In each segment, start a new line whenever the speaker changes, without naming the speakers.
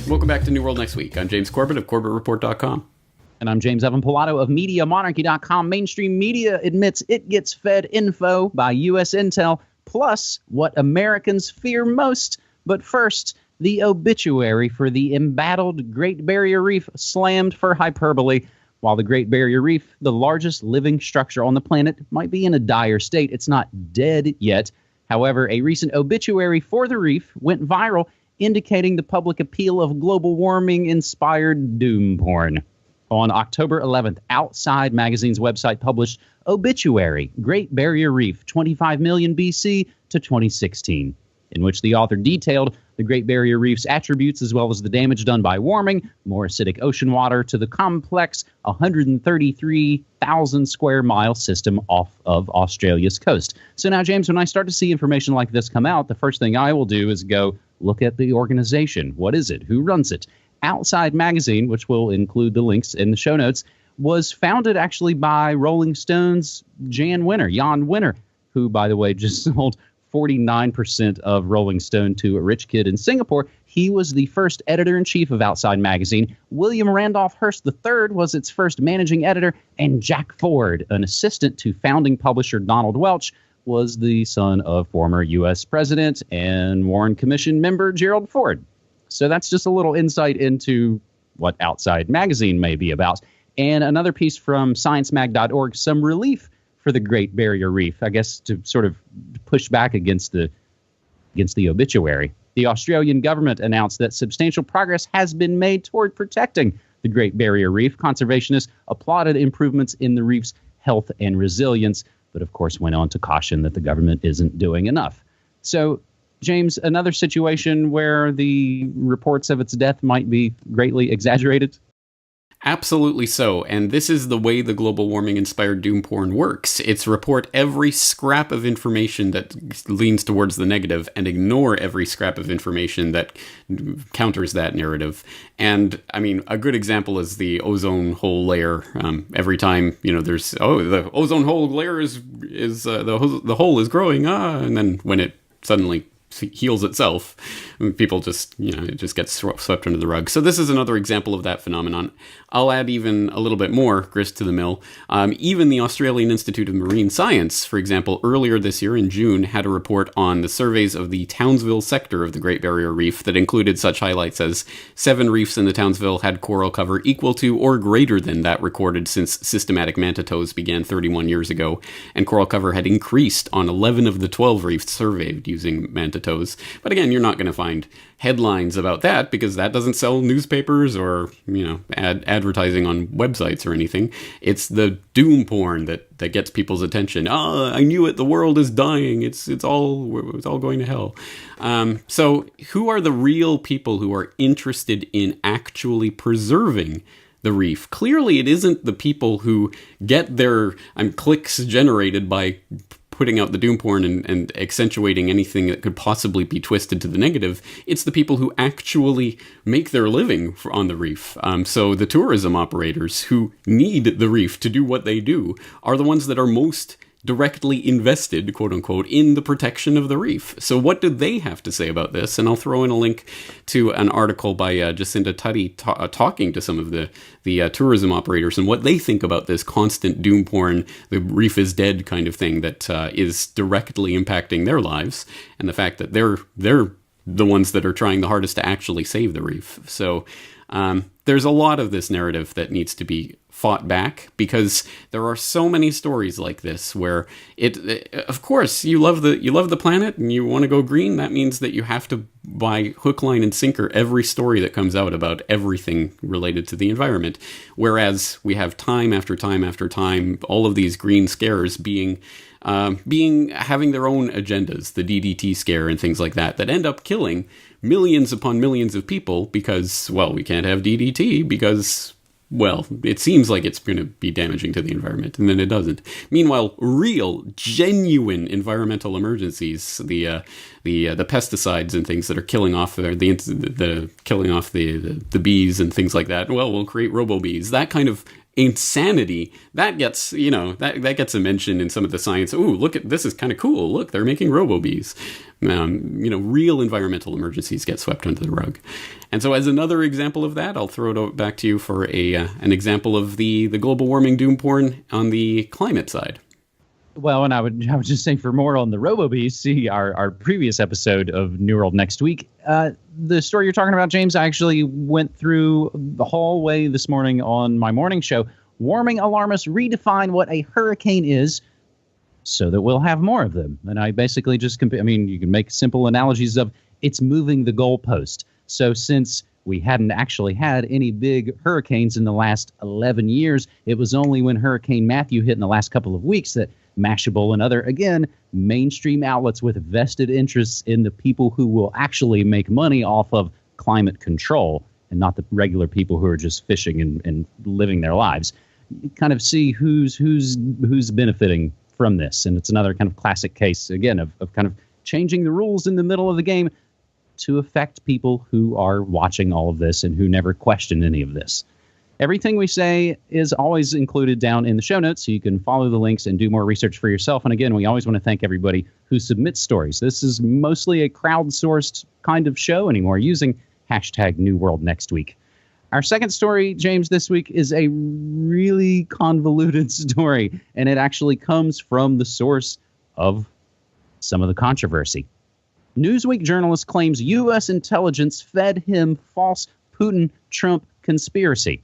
Welcome back to New World Next Week. I'm James Corbett of CorbettReport.com.
And I'm James Evan Pilato of MediaMonarchy.com. Mainstream media admits it gets fed info by U.S. Intel, plus what Americans fear most. But first, the obituary for the embattled Great Barrier Reef slammed for hyperbole. While the Great Barrier Reef, the largest living structure on the planet, might be in a dire state, it's not dead yet. However, a recent obituary for the reef went viral, indicating the public appeal of global warming-inspired doom porn. On October 11th, Outside Magazine's website published Obituary, Great Barrier Reef, 25 million BC to 2016, in which the author detailed the Great Barrier Reef's attributes as well as the damage done by warming, more acidic ocean water to the complex 133,000 square mile system off of Australia's coast. So now, James, when I start to see information like this come out, the first thing I will do is go look at the organization. What is it? Who runs it? Outside Magazine, which will include the links in the show notes, was founded actually by Rolling Stone's Jan Wenner, who, by the way, just sold 49% of Rolling Stone to a rich kid in Singapore. He was the first editor-in-chief of Outside Magazine. William Randolph Hearst III was its first managing editor, and Jack Ford, an assistant to founding publisher Donald Welch, was the son of former U.S. President and Warren Commission member Gerald Ford. So that's just a little insight into what Outside Magazine may be about. And another piece from sciencemag.org, some relief for the Great Barrier Reef, I guess to sort of push back against the obituary. The Australian government announced that substantial progress has been made toward protecting the Great Barrier Reef. Conservationists applauded improvements in the reef's health and resilience, but of course went on to caution that the government isn't doing enough. So, James, another situation where the reports of its death might be greatly exaggerated?
Absolutely so, and this is the way the global warming-inspired doom porn works. It's report every scrap of information that leans towards the negative and ignore every scrap of information that counters that narrative. And, I mean, a good example is the ozone hole layer. Every time, there's, the ozone hole layer the hole is growing, and then when it suddenly heals itself, people just, it just gets swept under the rug. So this is another example of that phenomenon. I'll add even a little bit more grist to the mill. Even the Australian Institute of Marine Science, for example, earlier this year in June, had a report on the surveys of the Townsville sector of the Great Barrier Reef that included such highlights as 7 reefs in the Townsville had coral cover equal to or greater than that recorded since systematic manta tows began 31 years ago, and coral cover had increased on 11 of the 12 reefs surveyed using manta tows. But again, you're not going to find headlines about that because that doesn't sell newspapers or, advertising on websites or anything. It's the doom porn that gets people's attention. I knew it. The world is dying. It's all going to hell. So who are the real people who are interested in actually preserving the reef? Clearly, it isn't the people who get their clicks generated by putting out the doom porn and accentuating anything that could possibly be twisted to the negative. It's the people who actually make their living on the reef. So the tourism operators who need the reef to do what they do are the ones that are most directly invested, quote unquote, in the protection of the reef. So what do they have to say about this? And I'll throw in a link to an article by Jacinda Tutty talking to some of the tourism operators and what they think about this constant doom porn, the reef is dead kind of thing that is directly impacting their lives, and the fact that they're the ones that are trying the hardest to actually save the reef. So there's a lot of this narrative that needs to be fought back because there are so many stories like this where of course you love the planet and you want to go green. That means that you have to buy hook, line, and sinker every story that comes out about everything related to the environment. Whereas we have time after time after time, all of these green scares having their own agendas, the DDT scare and things like that end up killing millions upon millions of people because, well, we can't have DDT because, well, it seems like it's going to be damaging to the environment, and then it doesn't. Meanwhile, real, genuine environmental emergencies, the pesticides and things that are killing off the bees and things like that, well, we'll create robo-bees. That kind of insanity, that gets, that gets a mention in some of the science. Ooh, look at this, is kind of cool. Look, they're making robo-bees. Real environmental emergencies get swept under the rug. And so as another example of that, I'll throw it back to you for an example of the global warming doom porn on the climate side.
Well, and I would just say, for more on the RoboBees, see our previous episode of New World Next Week. The story you're talking about, James, I actually went through the whole way this morning on my morning show. Warming alarmists redefine what a hurricane is so that we'll have more of them. And I basically just you can make simple analogies of it's moving the goalpost. So since we hadn't actually had any big hurricanes in the last 11 years, it was only when Hurricane Matthew hit in the last couple of weeks that Mashable and other, again, mainstream outlets with vested interests in the people who will actually make money off of climate control and not the regular people who are just fishing and living their lives. You kind of see who's benefiting from this. And it's another kind of classic case, again, of kind of changing the rules in the middle of the game to affect people who are watching all of this and who never question any of this. Everything we say is always included down in the show notes, so you can follow the links and do more research for yourself. And again, we always want to thank everybody who submits stories. This is mostly a crowdsourced kind of show anymore, using hashtag New World Next Week. Our second story, James, this week is a really convoluted story, and it actually comes from the source of some of the controversy. Newsweek journalist claims U.S. intelligence fed him false Putin-Trump conspiracy.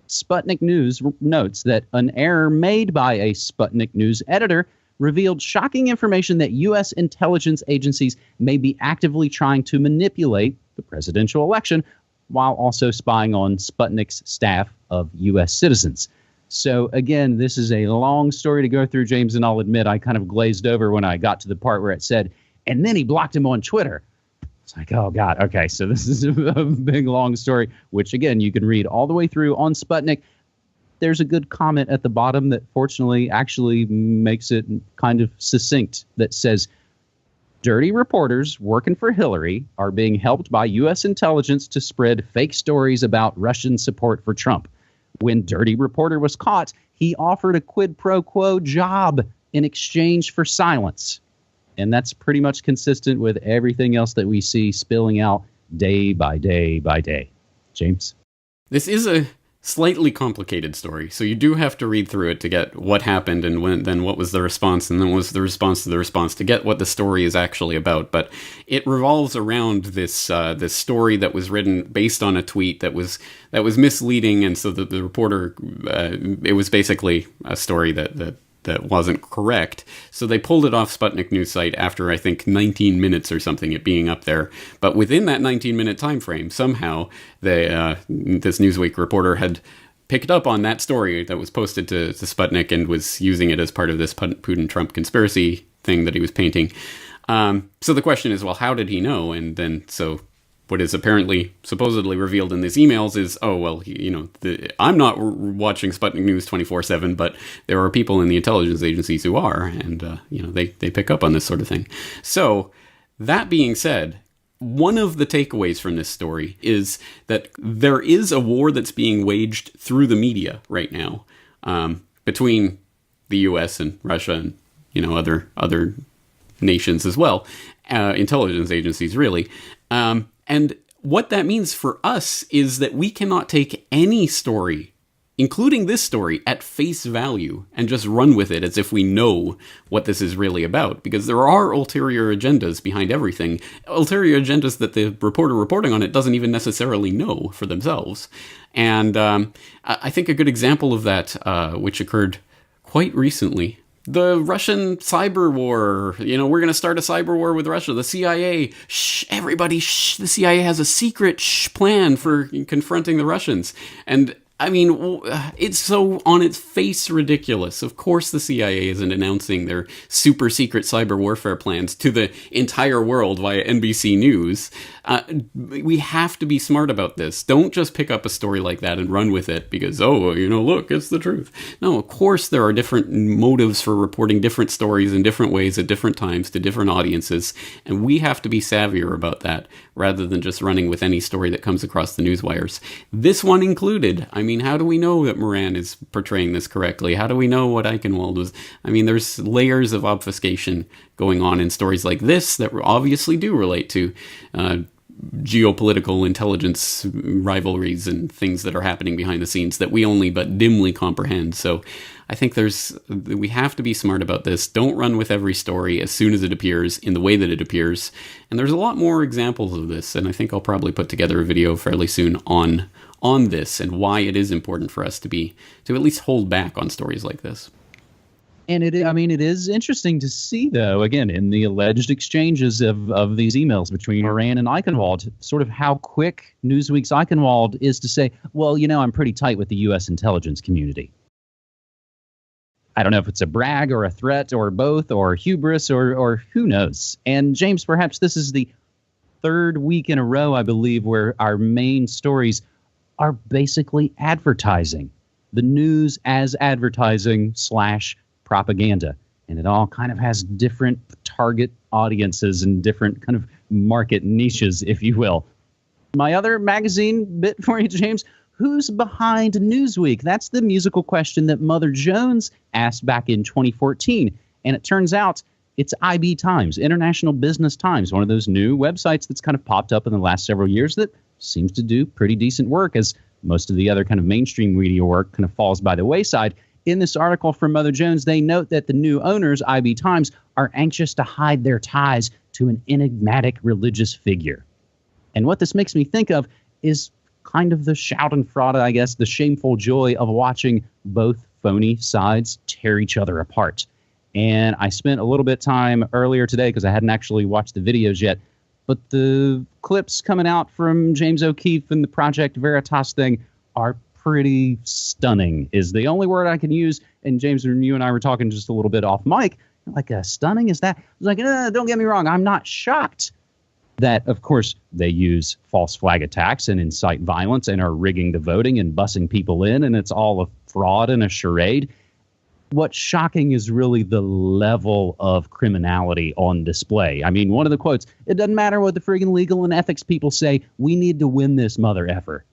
Sputnik News notes that an error made by a Sputnik News editor revealed shocking information that U.S. intelligence agencies may be actively trying to manipulate the presidential election while also spying on Sputnik's staff of U.S. citizens. So, again, this is a long story to go through, James, and I'll admit I kind of glazed over when I got to the part where it said, and then he blocked him on Twitter. It's like, oh, God. Okay, so this is a big, long story, which, again, you can read all the way through on Sputnik. There's a good comment at the bottom that fortunately actually makes it kind of succinct that says, dirty reporters working for Hillary are being helped by U.S. intelligence to spread fake stories about Russian support for Trump. When Dirty Reporter was caught, he offered a quid pro quo job in exchange for silence. And that's pretty much consistent with everything else that we see spilling out day by day by day. James?
This is a slightly complicated story, so you do have to read through it to get what happened and then what was the response, and then what was the response to the response to get what the story is actually about. But it revolves around this this story that was written based on a tweet that was misleading, and so the reporter, it was basically a story that wasn't correct. So they pulled it off Sputnik News site after, I think, 19 minutes or something, it being up there. But within that 19-minute time frame, somehow this Newsweek reporter had picked up on that story that was posted to Sputnik and was using it as part of this Putin-Trump conspiracy thing that he was painting. So the question is, well, how did he know? And then, so what is supposedly revealed in these emails is, oh, well, I'm not watching Sputnik News 24/7, but there are people in the intelligence agencies who are, and, they pick up on this sort of thing. So that being said, one of the takeaways from this story is that there is a war that's being waged through the media right now, between the U.S. and Russia and, other nations as well, intelligence agencies, really. And what that means for us is that we cannot take any story, including this story, at face value and just run with it as if we know what this is really about. Because there are ulterior agendas behind everything. Ulterior agendas that the reporter reporting on it doesn't even necessarily know for themselves. And I think a good example of that, which occurred quite recently, the Russian cyber war. We're going to start a cyber war with Russia. The CIA, everybody, the CIA has a secret plan for confronting the Russians. And I mean, it's so on its face ridiculous. Of course the CIA isn't announcing their super secret cyber warfare plans to the entire world via NBC News. We have to be smart about this. Don't just pick up a story like that and run with it because, look, it's the truth. No, of course there are different motives for reporting different stories in different ways at different times to different audiences, and we have to be savvier about that rather than just running with any story that comes across the news wires. This one included. I mean, mean, how do we know that Moran is portraying this correctly? How do we know what Eichenwald was? I mean, there's layers of obfuscation going on in stories like this that obviously do relate to geopolitical intelligence rivalries and things that are happening behind the scenes that we only but dimly comprehend. So I think we have to be smart about this. Don't run with every story as soon as it appears in the way that it appears. And there's a lot more examples of this, and I think I'll probably put together a video fairly soon on this and why it is important for us to at least hold back on stories like this.
And it is interesting to see, though, again, in the alleged exchanges of these emails between Moran and Eichenwald, sort of how quick Newsweek's Eichenwald is to say, well, I'm pretty tight with the U.S. intelligence community. I don't know if it's a brag or a threat or both or hubris or who knows. And James, perhaps this is the third week in a row, I believe, where our main stories are basically advertising. The news as advertising / propaganda. And it all kind of has different target audiences and different kind of market niches, if you will. My other magazine bit for you, James. Who's behind Newsweek? That's the musical question that Mother Jones asked back in 2014. And it turns out it's IB Times, International Business Times, one of those new websites that's kind of popped up in the last several years that seems to do pretty decent work, as most of the other kind of mainstream media work kind of falls by the wayside. In this article from Mother Jones, they note that the new owners, IB Times, are anxious to hide their ties to an enigmatic religious figure. And what this makes me think of is kind of the schadenfreude, I guess, the shameful joy of watching both phony sides tear each other apart. And I spent a little bit of time earlier today, because I hadn't actually watched the videos yet, but the clips coming out from James O'Keefe and the Project Veritas thing are pretty stunning, is the only word I can use. And James, you and I were talking just a little bit off mic, like, stunning, is that? I was like, don't get me wrong, I'm not shocked that, of course, they use false flag attacks and incite violence and are rigging the voting and bussing people in, and it's all a fraud and a charade. What's shocking is really the level of criminality on display. I mean, one of the quotes, it doesn't matter what the friggin' legal and ethics people say, we need to win this mother effer.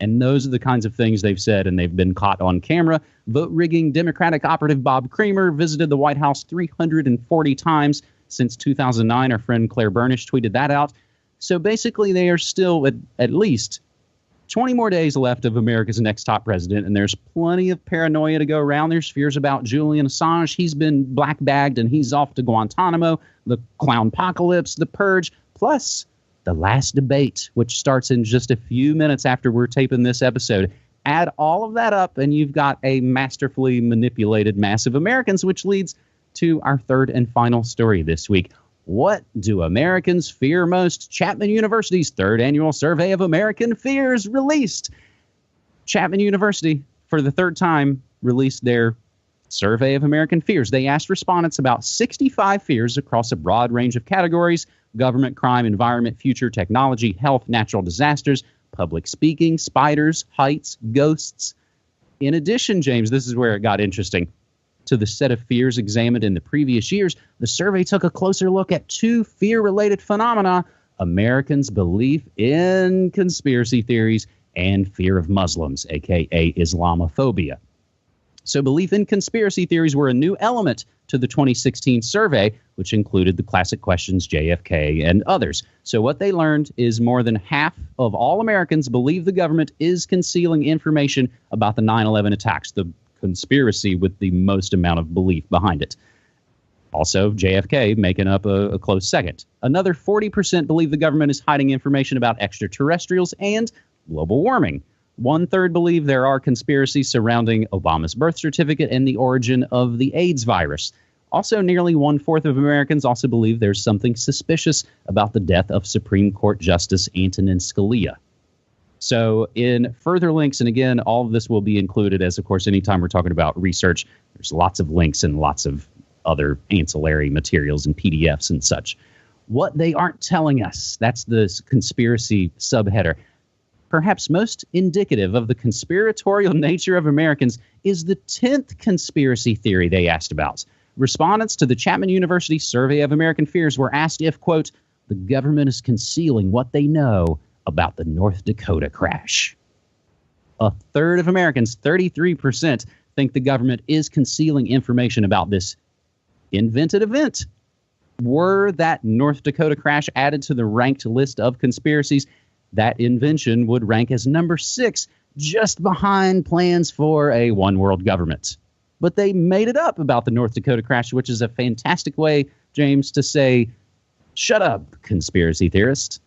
And those are the kinds of things they've said, and they've been caught on camera. Vote-rigging Democratic operative Bob Creamer visited the White House 340 times since 2009. Our friend Claire Burnish tweeted that out. So basically, they are still at least 20 more days left of America's next top president, and there's plenty of paranoia to go around. There's fears about Julian Assange. He's been black-bagged, and he's off to Guantanamo, the clown-pocalypse, the purge, plus the last debate, which starts in just a few minutes after we're taping this episode. Add all of that up, and you've got a masterfully manipulated mass of Americans, which leads to our third and final story this week. What do Americans fear most? Chapman University's third annual survey of American fears released. Chapman University, for the third time, released their survey of American fears. They asked respondents about 65 fears across a broad range of categories: government, crime, environment, future, technology, health, natural disasters, public speaking, spiders, heights, ghosts. In addition, James, this is where it got interesting. To the set of fears examined in the previous years, the survey took a closer look at two fear-related phenomena: Americans' belief in conspiracy theories and fear of Muslims, aka Islamophobia. So belief in conspiracy theories were a new element to the 2016 survey, which included the classic questions JFK and others. So what they learned is more than half of all Americans believe the government is concealing information about the 9/11 attacks, the conspiracy with the most amount of belief behind it. Also, JFK making up a close second. Another 40% believe the government is hiding information about extraterrestrials and global warming. 1/3 believe there are conspiracies surrounding Obama's birth certificate and the origin of the AIDS virus. Also, nearly 1/4 of Americans also believe there's something suspicious about the death of Supreme Court Justice Antonin Scalia. So in further links, and again, all of this will be included, as of course, anytime we're talking about research, there's lots of links and lots of other ancillary materials and PDFs and such. What they aren't telling us, that's the conspiracy subheader. Perhaps most indicative of the conspiratorial nature of Americans is the 10th conspiracy theory they asked about. Respondents to the Chapman University Survey of American Fears were asked if, quote, the government is concealing what they know about the North Dakota crash. A third of Americans, 33%, think the government is concealing information about this invented event. Were that North Dakota crash added to the ranked list of conspiracies, that invention would rank as number 6, just behind plans for a one world government. But they made it up about the North Dakota crash, which is a fantastic way, James, to say, shut up, conspiracy theorist.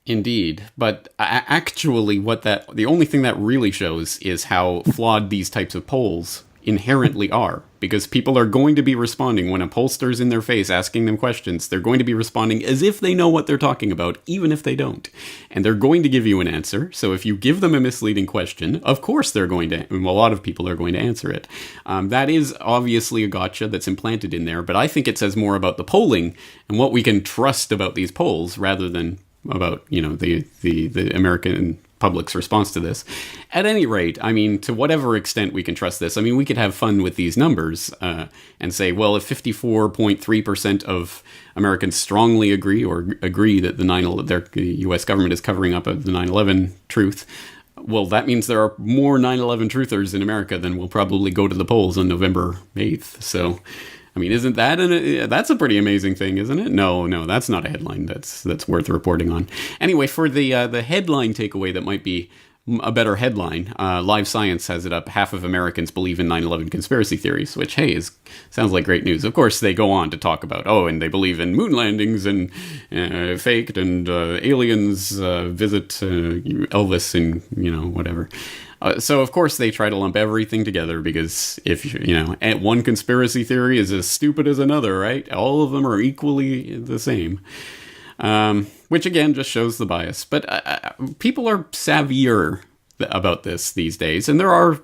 Indeed, but actually the only thing that really shows is how flawed these types of polls inherently are, because people are going to be responding when a pollster's in their face asking them questions. They're going to be responding as if they know what they're talking about, even if they don't. And they're going to give you an answer. So if you give them a misleading question, of course a lot of people are going to answer it. That is obviously a gotcha that's implanted in there, but I think it says more about the polling and what we can trust about these polls rather than about, the American public's response to this. At any rate, I mean, to whatever extent we can trust this, I mean, we could have fun with these numbers and say, well, if 54.3% of Americans strongly agree that the U.S. government is covering up the 9/11 truth, well, that means there are more 9/11 truthers in America than will probably go to the polls on November 8th. So, I mean, isn't that's a pretty amazing thing, isn't it? No, that's not a headline that's worth reporting on. Anyway, for the headline takeaway that might be a better headline, Live Science has it up. Half of Americans believe in 9/11 conspiracy theories, which, hey, sounds like great news. Of course, they go on to talk about, and they believe in moon landings and faked and aliens visit Elvis and, whatever. So, of course, they try to lump everything together because if, one conspiracy theory is as stupid as another, right? All of them are equally the same. Which, again, just shows the bias. But people are savvier about this these days. And there are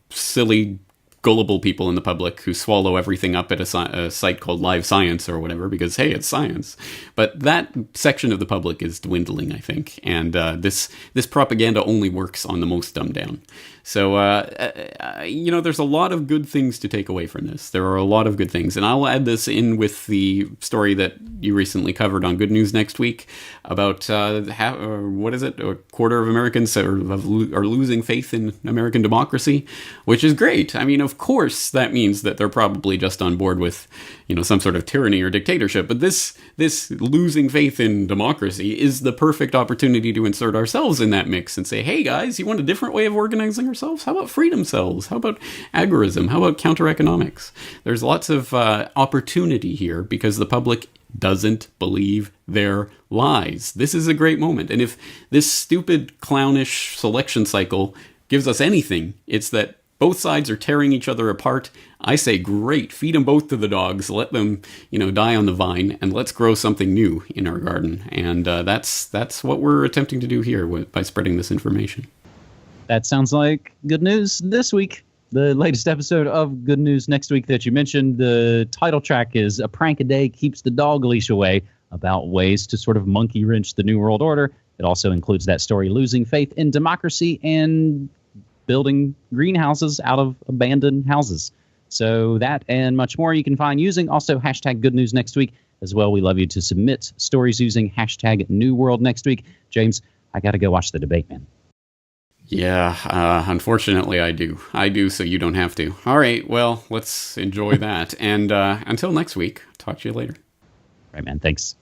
silly, gullible people in the public who swallow everything up at a site called Live Science or whatever because, hey, it's science. But that section of the public is dwindling, I think. And this propaganda only works on the most dumbed down. So, there's a lot of good things to take away from this. There are a lot of good things. And I'll add this in with the story that you recently covered on Good News Next Week about, a quarter of Americans are losing faith in American democracy, which is great. I mean, of course, that means that they're probably just on board with, some sort of tyranny or dictatorship. But this losing faith in democracy is the perfect opportunity to insert ourselves in that mix and say, hey, guys, you want a different way of organizing ourselves? How about freedom cells? How about agorism? How about counter-economics? There's lots of opportunity here because the public doesn't believe their lies. This is a great moment. And if this stupid, clownish selection cycle gives us anything, it's that both sides are tearing each other apart. I say, great, feed them both to the dogs, let them, die on the vine, and let's grow something new in our garden. And that's what we're attempting to do here by spreading this information.
That sounds like good news this week. The latest episode of Good News Next Week that you mentioned, the title track is A Prank a Day Keeps the Dog Leash Away, about ways to sort of monkey wrench the New World Order. It also includes that story, Losing Faith in Democracy and building greenhouses out of abandoned houses. So that and much more you can find using also hashtag Good News Next Week as well. We love you to submit stories using hashtag New World Next Week. James, I got to go watch the debate, man.
Yeah, unfortunately I do. So you don't have to. All right, well, let's enjoy that. And until next week, talk to you later.
Right, man. Thanks.